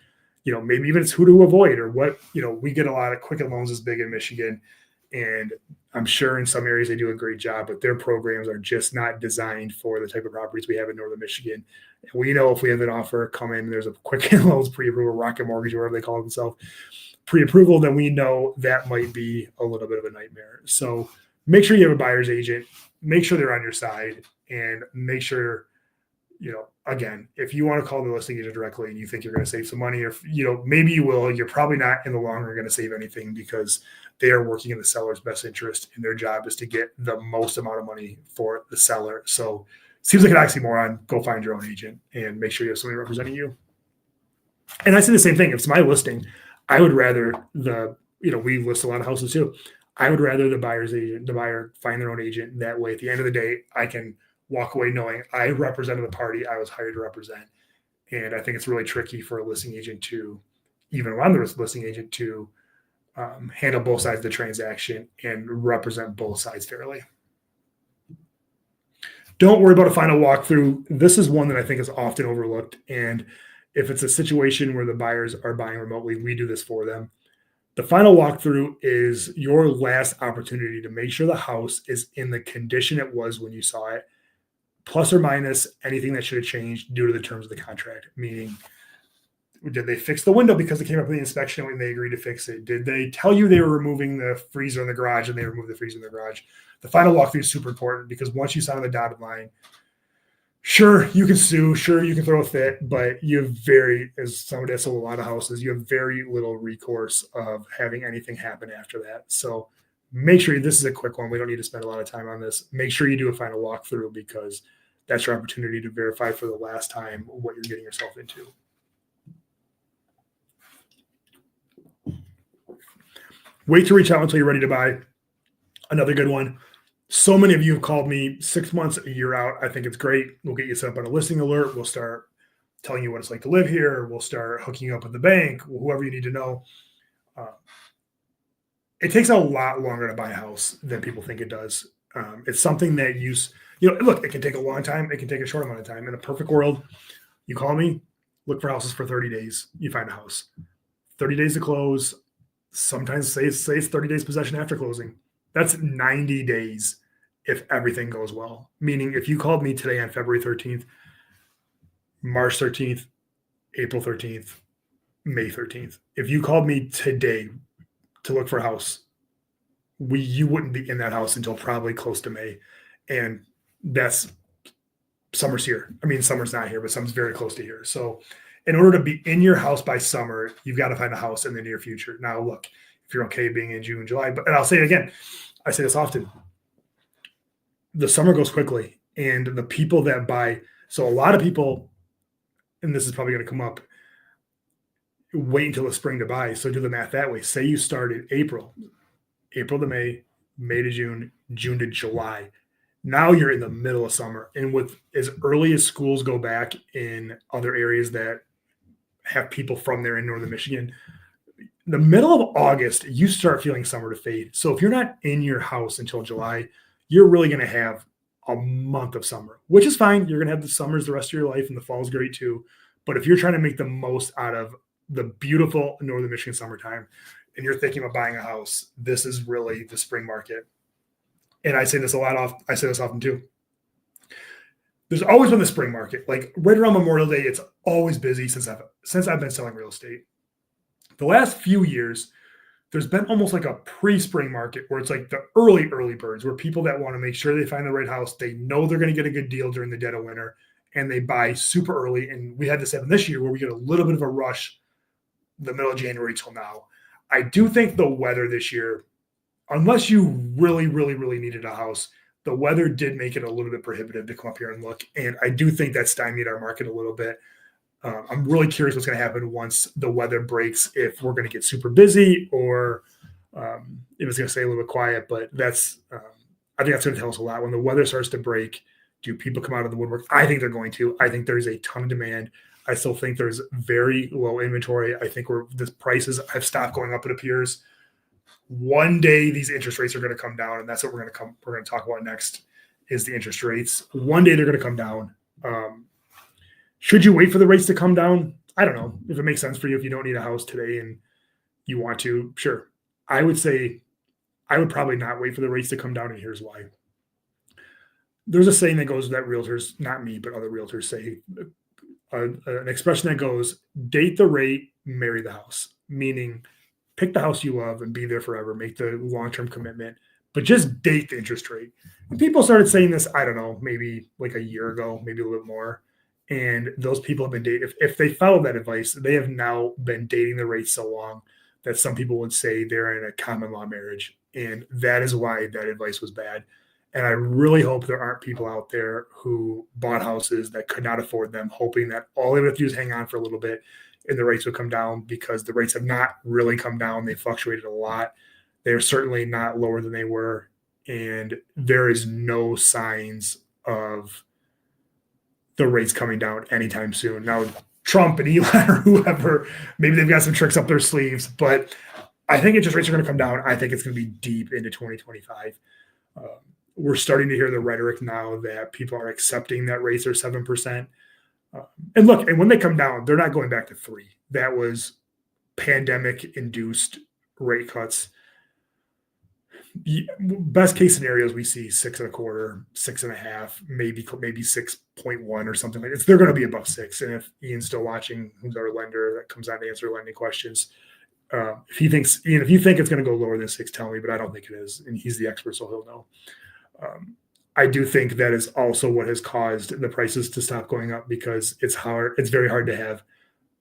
Speaker 1: maybe even it's who to avoid or what, we get a lot of Quicken Loans is big in Michigan. And I'm sure in some areas they do a great job, but their programs are just not designed for the type of properties we have in Northern Michigan. And we know if we have an offer come in, there's a Quicken Loans pre-approval, Rocket Mortgage, whatever they call themselves, pre-approval, then we know that might be a little bit of a nightmare. So make sure you have a buyer's agent, make sure they're on your side, and make sure, again, if you want to call the listing agent directly and you think you're going to save some money, or, maybe you will, you're probably not in the long run going to save anything because they are working in the seller's best interest and their job is to get the most amount of money for the seller. So it seems like an oxymoron. Go find your own agent and make sure you have somebody representing you. And I say the same thing. If it's my listing, I would rather we list a lot of houses too. I would rather the buyer find their own agent. That way, at the end of the day, I can walk away knowing I represented the party I was hired to represent. And I think it's really tricky for a listing agent to, even around the listing agent, to handle both sides of the transaction and represent both sides fairly. Don't worry about a final walkthrough. This is one that I think is often overlooked. And if it's a situation where the buyers are buying remotely, we do this for them. The final walkthrough is your last opportunity to make sure the house is in the condition it was when you saw it, plus or minus anything that should have changed due to the terms of the contract. Meaning, did they fix the window because it came up with the inspection when they agreed to fix it? Did they tell you they were removing the freezer in the garage and they removed the freezer in the garage? The final walkthrough is super important because once you sign on the dotted line, sure, you can sue. Sure, you can throw a fit, but you have as somebody that's sold a lot of houses, you have very little recourse of having anything happen after that. So make sure this is a quick one. We don't need to spend a lot of time on this. Make sure you do a final walkthrough because that's your opportunity to verify for the last time what you're getting yourself into. Wait to reach out until you're ready to buy. Another good one. So many of you have called me 6 months, a year out. I think it's great. We'll get you set up on a listing alert. We'll start telling you what it's like to live here. We'll start hooking you up with the bank, whoever you need to know. It takes a lot longer to buy a house than people think it does. It's something that look, it can take a long time. It can take a short amount of time. In a perfect world, you call me, look for houses for 30 days. You find a house. 30 days to close. Sometimes say it's 30 days possession after closing. That's 90 days if everything goes well. Meaning if you called me today on February 13th, March 13th, April 13th, May 13th, if you called me today to look for a house, you wouldn't be in that house until probably close to May. And that's summer's here. I mean, summer's not here, but summer's very close to here. So in order to be in your house by summer, you've got to find a house in the near future. Now, look, if you're okay being in June, July, and I'll say it again, I say this often, the summer goes quickly and the people that buy, so a lot of people, and this is probably going to come up, wait until the spring to buy. So do the math that way. Say you started April to May, May to June, June to July. Now you're in the middle of summer. And with as early as schools go back in other areas that have people from there in Northern Michigan, the middle of August, you start feeling summer to fade. So if you're not in your house until July, you're really going to have a month of summer, which is fine. You're going to have the summers the rest of your life, and the fall is great too. But if you're trying to make the most out of the beautiful Northern Michigan summertime and you're thinking of buying a house, this is really the spring market. And I say this I say this often too. There's always been the spring market. Like right around Memorial Day, it's always busy since I've been selling real estate. The last few years, there's been almost like a pre-spring market where it's like the early birds, where people that want to make sure they find the right house, they know they're going to get a good deal during the dead of winter, and they buy super early. And we had this happen this year where we get a little bit of a rush the middle of January till now. I do think the weather this year, unless you really needed a house, the weather did make it a little bit prohibitive to come up here and look. And I do think that stymied our market a little bit. I'm really curious what's going to happen once the weather breaks, if we're going to get super busy or if it's going to stay a little bit quiet. But that's, I think that's going to tell us a lot. When the weather starts to break, do people come out of the woodwork? I think they're going to. I think there's a ton of demand. I still think there's very low inventory. I think the prices have stopped going up, it appears. One day these interest rates are going to come down, and that's what we're going to talk about next, is the interest rates. One day they're going to come down. Should you wait for the rates to come down? I don't know. If it makes sense for you, if you don't need a house today and you want to, sure. I would say I would probably not wait for the rates to come down, and here's why. There's a saying that goes that realtors, not me, but other realtors say, an expression that goes, date the rate, marry the house, meaning pick the house you love and be there forever, make the long-term commitment, but just date the interest rate. And people started saying this, I don't know, maybe like a year ago, maybe a little bit more. And those people have been dating. If they follow that advice, they have now been dating the rate so long that some people would say they're in a common law marriage. And that is why that advice was bad. And I really hope there aren't people out there who bought houses that could not afford them, hoping that all they would have to do is hang on for a little bit and the rates would come down, because the rates have not really come down. They fluctuated a lot. They're certainly not lower than they were. And there is no signs of the rates coming down anytime soon. Now, Trump and Elon or whoever, maybe they've got some tricks up their sleeves, but I think interest rates are going to come down. I think it's going to be deep into 2025. We're starting to hear the rhetoric now that people are accepting that rates are 7%. And look, and when they come down, they're not going back to 3. That was pandemic-induced rate cuts. Best case scenarios, we see 6.25, 6.5, maybe 6.1 or something like that. They're going to be above 6. And if Ian's still watching, who's our lender that comes on to answer lending questions, if you think it's going to go lower than 6, tell me, but I don't think it is. And he's the expert, so he'll know. I do think that is also what has caused the prices to stop going up, because it's very hard to have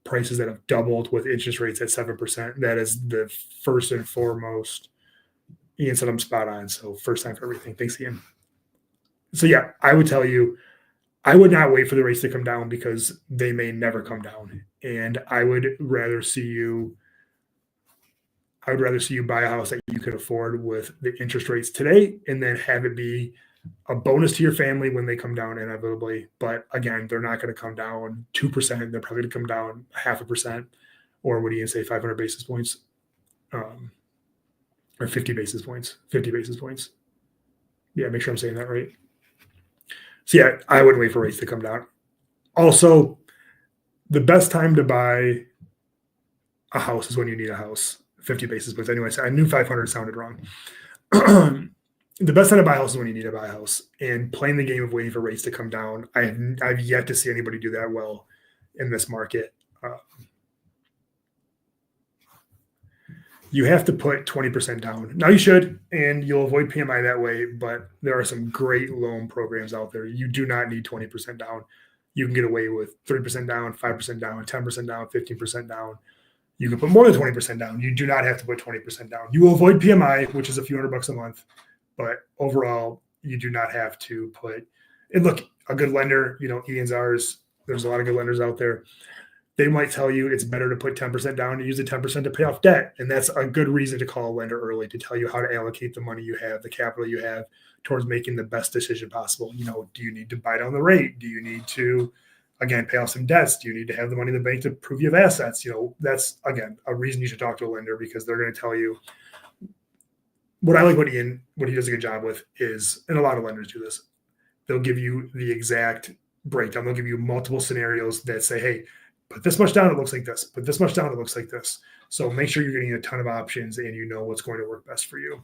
Speaker 1: prices that have doubled with interest rates at 7%. That is the first and foremost. Ian said I'm spot on. So first time for everything. Thanks, Ian. So yeah, I would tell you, I would not wait for the rates to come down, because they may never come down. And I would rather see you buy a house that you can afford with the interest rates today, and then have it be a bonus to your family when they come down inevitably. But again, they're not going to come down 2%. They're probably going to come down 0.5%, or what do you say, 500 basis points, or 50 basis points. Yeah, make sure I'm saying that right. So yeah, I wouldn't wait for rates to come down. Also, the best time to buy a house is when you need a house. 50 basis points. Anyway, so I knew 500 sounded wrong. The best time to buy a house is when you need to buy a house. And playing the game of waiting for rates to come down, I've yet to see anybody do that well in this market. You have to put 20% down. Now you should, and you'll avoid PMI that way, but there are some great loan programs out there. You do not need 20% down. You can get away with 3% down, 5% down, 10% down, 15% down. You can put more than 20% down. You do not have to put 20% down. You will avoid PMI, which is a few $100 a month, but overall, you do not have to put. And look, a good lender, Ian's ours. There's a lot of good lenders out there. They might tell you it's better to put 10% down and use the 10% to pay off debt. And that's a good reason to call a lender early, to tell you how to allocate the money you have, the capital you have, towards making the best decision possible. Do you need to buy down the rate? Do you need to again, pay off some debts? Do you need to have the money in the bank to prove you have assets? That's, again, a reason you should talk to a lender, because they're going to tell you. What I like what he does a good job with is, and a lot of lenders do this, they'll give you the exact breakdown. They'll give you multiple scenarios that say, hey, put this much down, it looks like this. Put this much down, it looks like this. So make sure you're getting a ton of options and you know what's going to work best for you.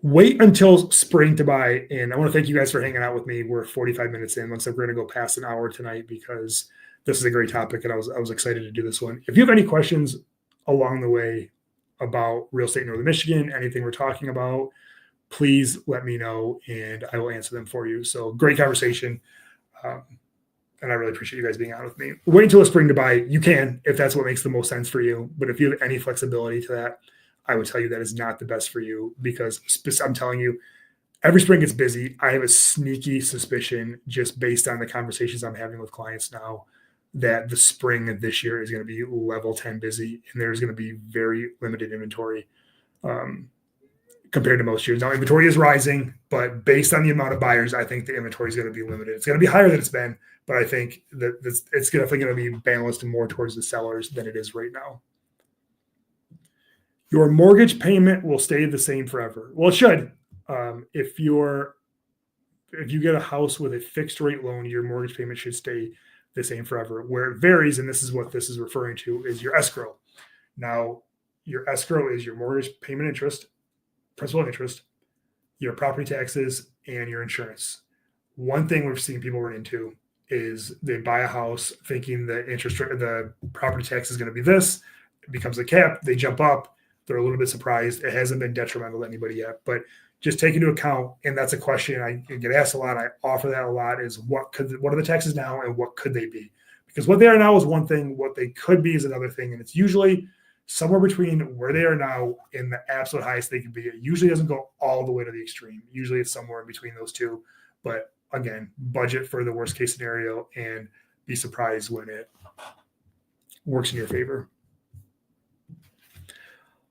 Speaker 1: Wait until spring to buy. And I want to thank you guys for hanging out with me. We're 45 minutes in. Looks like we're going to go past an hour tonight because this is a great topic, and I was excited to do this one. If you have any questions along the way about real estate in Northern Michigan, anything we're talking about, please let me know and I will answer them for you. So great conversation. And I really appreciate you guys being on with me. Wait until the spring to buy. You can, if that's what makes the most sense for you. But if you have any flexibility to that, I would tell you that is not the best for you, because I'm telling you, every spring gets busy. I have a sneaky suspicion, just based on the conversations I'm having with clients now, that the spring of this year is going to be level 10 busy, and there's going to be very limited inventory compared to most years. Now, inventory is rising, but based on the amount of buyers, I think the inventory is going to be limited. It's going to be higher than it's been, but I think that it's definitely going to be balanced more towards the sellers than it is right now. Your mortgage payment will stay the same forever. Well, it should. If you get a house with a fixed rate loan, your mortgage payment should stay the same forever. Where it varies, and this is what this is referring to, is your escrow. Now, your escrow is your mortgage payment interest, principal and interest, your property taxes, and your insurance. One thing we've seen people run into is they buy a house thinking the interest rate, the property tax is going to be this. It becomes a cap. They jump up. They're a little bit surprised. It hasn't been detrimental to anybody yet, but just take into account, and that's a question I get asked a lot. I offer that a lot, is what are the taxes now and what could they be? Because what they are now is one thing, what they could be is another thing. And it's usually somewhere between where they are now and the absolute highest they could be. It usually doesn't go all the way to the extreme. Usually it's somewhere in between those two. But again, budget for the worst case scenario and be surprised when it works in your favor.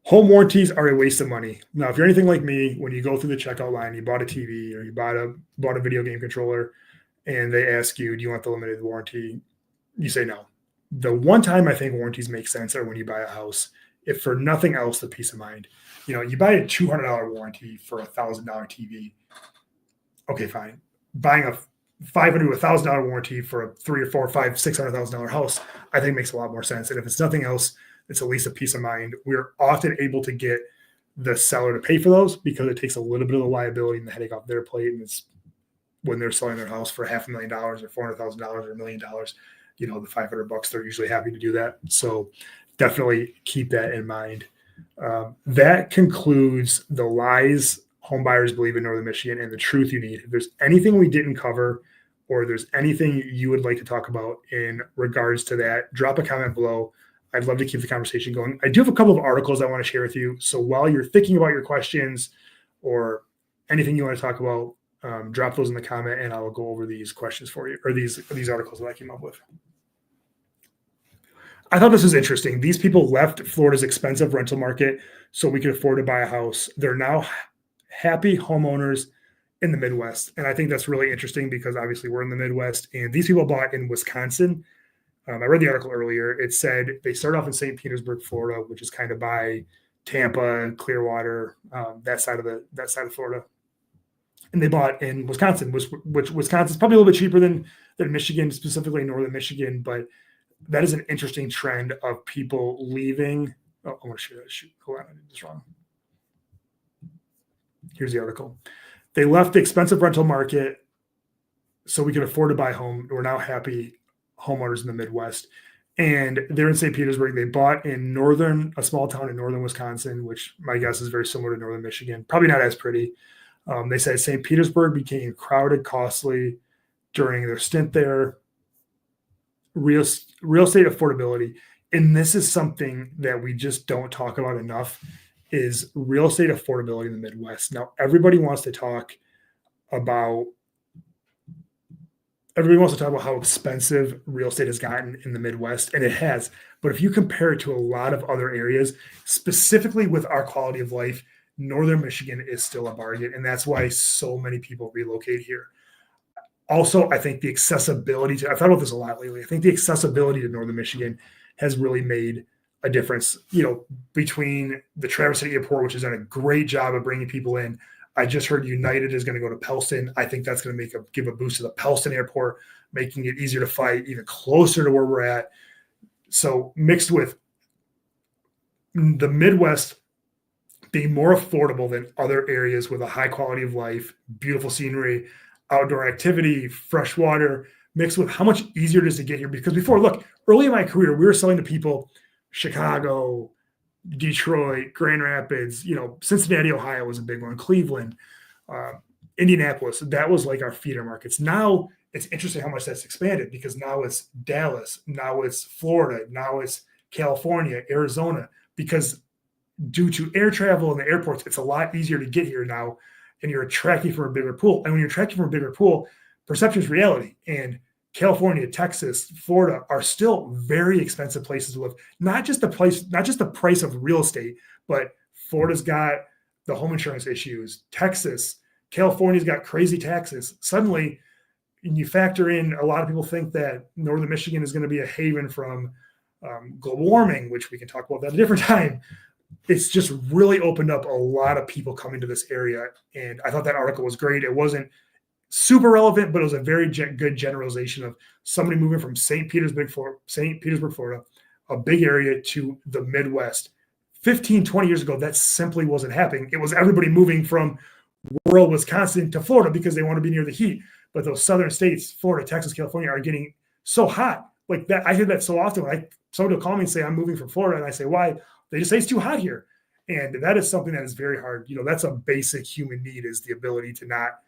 Speaker 1: Home warranties are a waste of money. Now, if you're anything like me, when you go through the checkout line, you bought a TV or you bought a video game controller, and they ask you, do you want the limited warranty? You say no. The one time I think warranties make sense are when you buy a house. If for nothing else, the peace of mind. You buy a $200 warranty for a $1,000 TV. Okay, fine. Buying a $500 to $1,000 warranty for a $300,000 or $400,000 or $500,000, $600,000 house, I think makes a lot more sense. And if it's nothing else, it's at least a peace of mind. We're often able to get the seller to pay for those because it takes a little bit of the liability and the headache off their plate. And it's when they're selling their house for $500,000 or $400,000 or $1 million, the $500, they're usually happy to do that. So definitely keep that in mind. That concludes the lies home buyers believe in Northern Michigan and the truth you need. If there's anything we didn't cover, or there's anything you would like to talk about in regards to that, drop a comment below. I'd love to keep the conversation going. I do have a couple of articles I want to share with you. So while you're thinking about your questions or anything you want to talk about, drop those in the comment and I will go over these questions for you, or these articles that I came up with. I thought this was interesting. These people left Florida's expensive rental market so we could afford to buy a house. They're now happy homeowners in the Midwest. And I think that's really interesting because obviously we're in the Midwest, and these people bought in Wisconsin. I read the article earlier. It said they started off in St. Petersburg, Florida, which is kind of by Tampa, Clearwater, that side of Florida. And they bought in Wisconsin, which Wisconsin's probably a little bit cheaper than Michigan, specifically Northern Michigan. But that is an interesting trend of people leaving. Oh, I want to share that. Shoot, hold on, I did this wrong. Here's the article. They left the expensive rental market so we could afford to buy a home. We're now happy homeowners in the Midwest. And they're in St. Petersburg. They bought in a small town in northern Wisconsin, which my guess is very similar to Northern Michigan. Probably not as pretty. They said St. Petersburg became crowded, costly during their stint there. Real estate affordability. And this is something that we just don't talk about enough, is real estate affordability in the Midwest. Now, everybody wants to talk about how expensive real estate has gotten in the Midwest, and it has. But if you compare it to a lot of other areas, specifically with our quality of life, Northern Michigan is still a bargain, and that's why so many people relocate here. Also, I think the accessibility to, I've thought about this a lot lately. I think the accessibility to Northern Michigan has really made a difference, between the Traverse City Airport, which has done a great job of bringing people in. I just heard United is going to go to Pellston. I think that's going to give a boost to the Pellston Airport, making it easier to fly, even closer to where we're at. So mixed with the Midwest being more affordable than other areas with a high quality of life, beautiful scenery, outdoor activity, fresh water, mixed with how much easier it is to get here. Because before, look, early in my career, we were selling to people Chicago, Detroit, Grand Rapids, Cincinnati, Ohio was a big one, Cleveland, Indianapolis. That was like our feeder markets. Now it's interesting how much that's expanded, because now it's Dallas, now it's Florida, now it's California, Arizona, because due to air travel and the airports, it's a lot easier to get here now, and you're attracting from a bigger pool. And when you're attracting from a bigger pool, perception is reality. And California, Texas, Florida are still very expensive places to live. Not just the price of real estate, but Florida's got the home insurance issues. Texas, California's got crazy taxes. Suddenly, and you factor in, a lot of people think that Northern Michigan is going to be a haven from global warming, which we can talk about that at a different time. It's just really opened up a lot of people coming to this area. And I thought that article was great. It wasn't super relevant, but it was a very good generalization of somebody moving from St. Petersburg, Florida, a big area, to the Midwest. 15, 20 years ago, that simply wasn't happening. It was everybody moving from rural Wisconsin to Florida because they want to be near the heat. But those southern states, Florida, Texas, California, are getting so hot. Like that, I hear that so often. When somebody will call me and say, I'm moving from Florida, and I say, why? They just say it's too hot here. And that is something that is very hard. That's a basic human need, is the ability to not,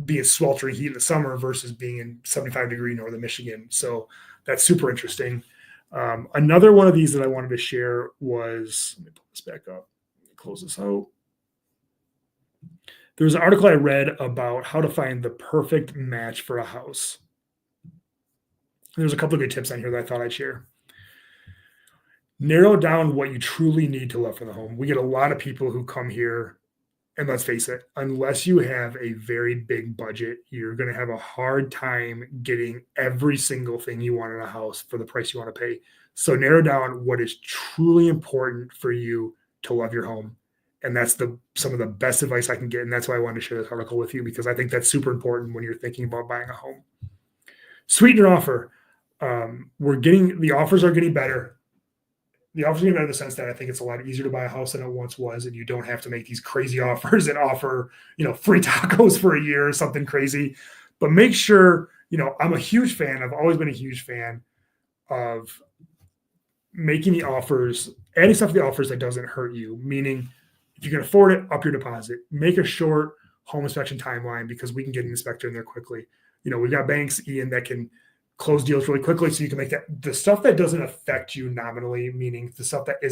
Speaker 1: be in sweltering heat in the summer versus being in 75-degree Northern Michigan. So that's super interesting. Another one of these that I wanted to share was, let me pull this back up, close this out. There was an article I read about how to find the perfect match for a house. There's a couple of good tips on here that I thought I'd share. Narrow down what you truly need to love for the home. We get a lot of people who come here, and let's face it, unless you have a very big budget, you're going to have a hard time getting every single thing you want in a house for the price you want to pay. So narrow down what is truly important for you to love your home. And that's some of the best advice I can get. And that's why I wanted to share this article with you, because I think that's super important when you're thinking about buying a home. Sweeten your offer. The offers are getting better. The offers are getting better in the sense that I think it's a lot easier to buy a house than it once was, and you don't have to make these crazy offers and offer, free tacos for a year or something crazy. But make sure, I'm a huge fan. I've always been a huge fan of making the offers, adding stuff to the offers that doesn't hurt you. Meaning, if you can afford it, up your deposit. Make a short home inspection timeline, because we can get an inspector in there quickly. We've got banks, Ian, that can close deals really quickly, so you can make that. The stuff that doesn't affect you nominally, meaning the stuff that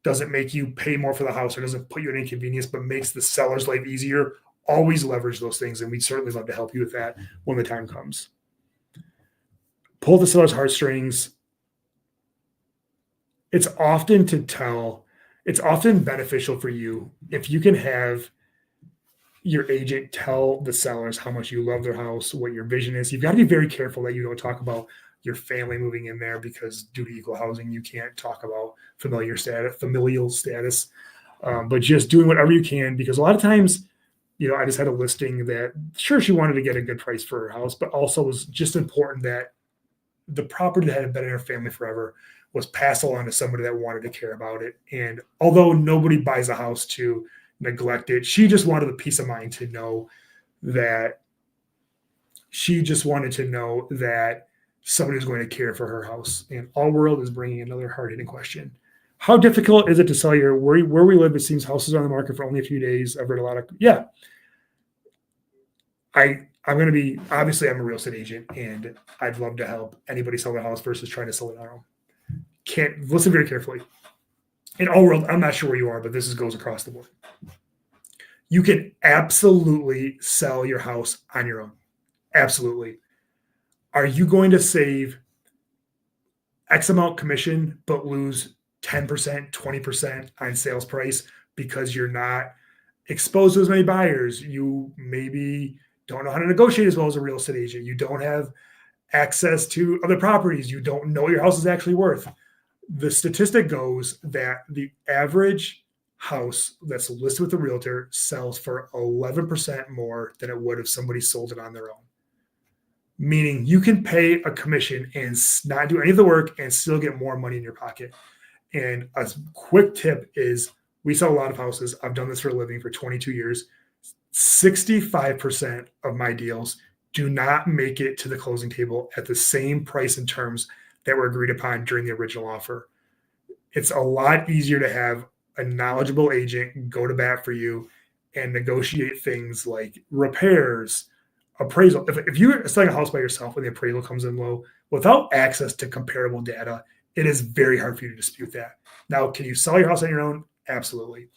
Speaker 1: doesn't make you pay more for the house or doesn't put you in inconvenience, but makes the seller's life easier, always leverage those things. And we'd certainly love to help you with that when the time comes. Pull the seller's heartstrings. It's often beneficial for you if you can have your agent tell the sellers how much you love their house, what your vision is. You've got to be very careful that you don't talk about your family moving in there, because due to equal housing, you can't talk about familial status. But just doing whatever you can, because a lot of times, I just had a listing that, sure, she wanted to get a good price for her house, but also was just important that the property that had been in her family forever was passed along to somebody that wanted to care about it. And although nobody buys a house to neglect it, she just wanted the peace of mind to know that somebody was going to care for her house. And All World is bringing another hard-hitting question. How difficult is it to sell where we live? It seems houses are on the market for only a few days. I've read a lot of, I'm going to be, obviously I'm a real estate agent, and I'd love to help anybody sell their house versus trying to sell it on their own. Listen very carefully. In All World, I'm not sure where you are, but this goes across the board. You can absolutely sell your house on your own. Absolutely. Are you going to save X amount commission, but lose 10%, 20% on sales price because you're not exposed to as many buyers? You maybe don't know how to negotiate as well as a real estate agent. You don't have access to other properties. You don't know what your house is actually worth. The statistic goes that the average house that's listed with a realtor sells for 11% more than it would if somebody sold it on their own. Meaning you can pay a commission and not do any of the work and still get more money in your pocket. And a quick tip is we sell a lot of houses. I've done this for a living for 22 years. 65% of my deals do not make it to the closing table at the same price and terms that were agreed upon during the original offer. It's a lot easier to have a knowledgeable agent go to bat for you and negotiate things like repairs, appraisal. If you're selling a house by yourself and the appraisal comes in low, without access to comparable data, it is very hard for you to dispute that. Now, can you sell your house on your own? Absolutely.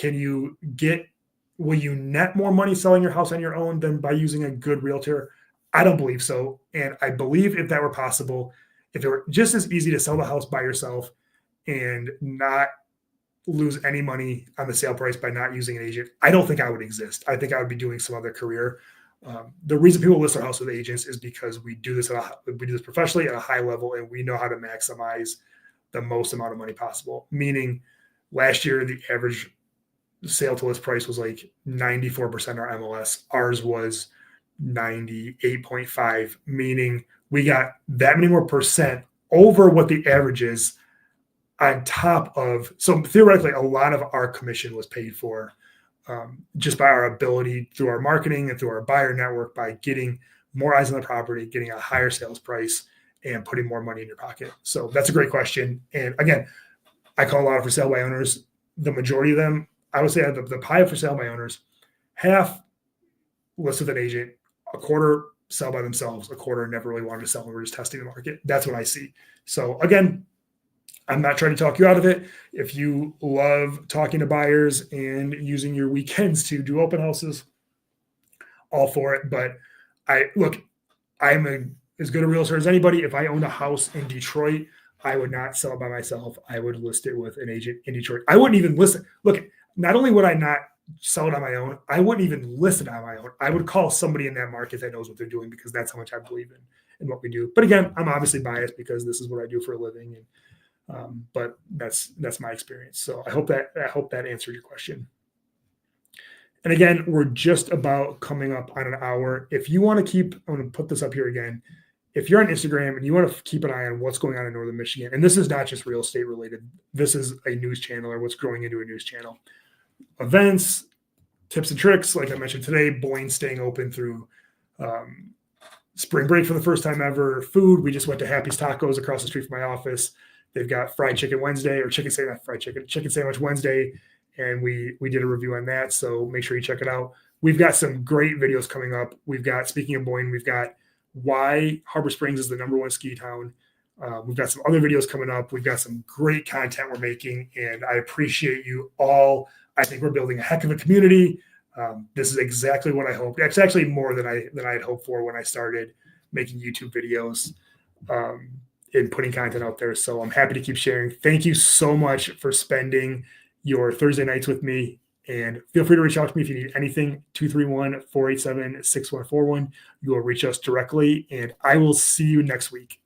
Speaker 1: Will you net more money selling your house on your own than by using a good realtor? I don't believe so. And I believe if that were possible, if it were just as easy to sell the house by yourself and not lose any money on the sale price by not using an agent, I don't think I would exist. I think I would be doing some other career. The reason people list their house with agents is because we do this professionally at a high level, and we know how to maximize the most amount of money possible. Meaning, last year the average sale to list price was like 94% our MLS. Ours was 98.5, meaning we got that many more percent over what the average is on top of. So theoretically, a lot of our commission was paid for just by our ability through our marketing and through our buyer network, by getting more eyes on the property, getting a higher sales price, and putting more money in your pocket. So that's a great question. And again, I call a lot of for sale by owners. The majority of them, I would say the pie for sale by owners, half list with an agent, a quarter sell by themselves, a quarter never really wanted to sell and we're just testing the market. That's what I see. So again, I'm not trying to talk you out of it. If you love talking to buyers and using your weekends to do open houses, all for it. But I'm as good a realtor as anybody. If I owned a house in Detroit, I would not sell it by myself. I would list it with an agent in Detroit. I wouldn't even list it. Look, not only would I not sell it on my own, I wouldn't even list it on my own. I would call somebody in that market that knows what they're doing, because that's how much I believe in what we do. But again, I'm obviously biased because this is what I do for a living. And but that's my experience. So I hope that answered your question. And again, we're just about coming up on an hour. If you want to I'm going to put this up here again. If you're on Instagram and you want to keep an eye on what's going on in Northern Michigan, and this is not just real estate related, this is a news channel, or what's growing into a news channel. Events, tips and tricks, like I mentioned today, Boyne staying open through spring break for the first time ever. Food, we just went to Happy's Tacos across the street from my office. They've got fried chicken Wednesday, or chicken sandwich Wednesday, and we did a review on that. So make sure you check it out. We've got some great videos coming up. We've got, speaking of Boyne, we've got why Harbor Springs is the #1 ski town. We've got some other videos coming up. We've got some great content we're making, and I appreciate you all. I think we're building a heck of a community. This is exactly what I hoped. It's actually more than I had hoped for when I started making YouTube videos and putting content out there. So I'm happy to keep sharing. Thank you so much for spending your Thursday nights with me. And feel free to reach out to me if you need anything. 231-487-6141. You will reach us directly, and I will see you next week.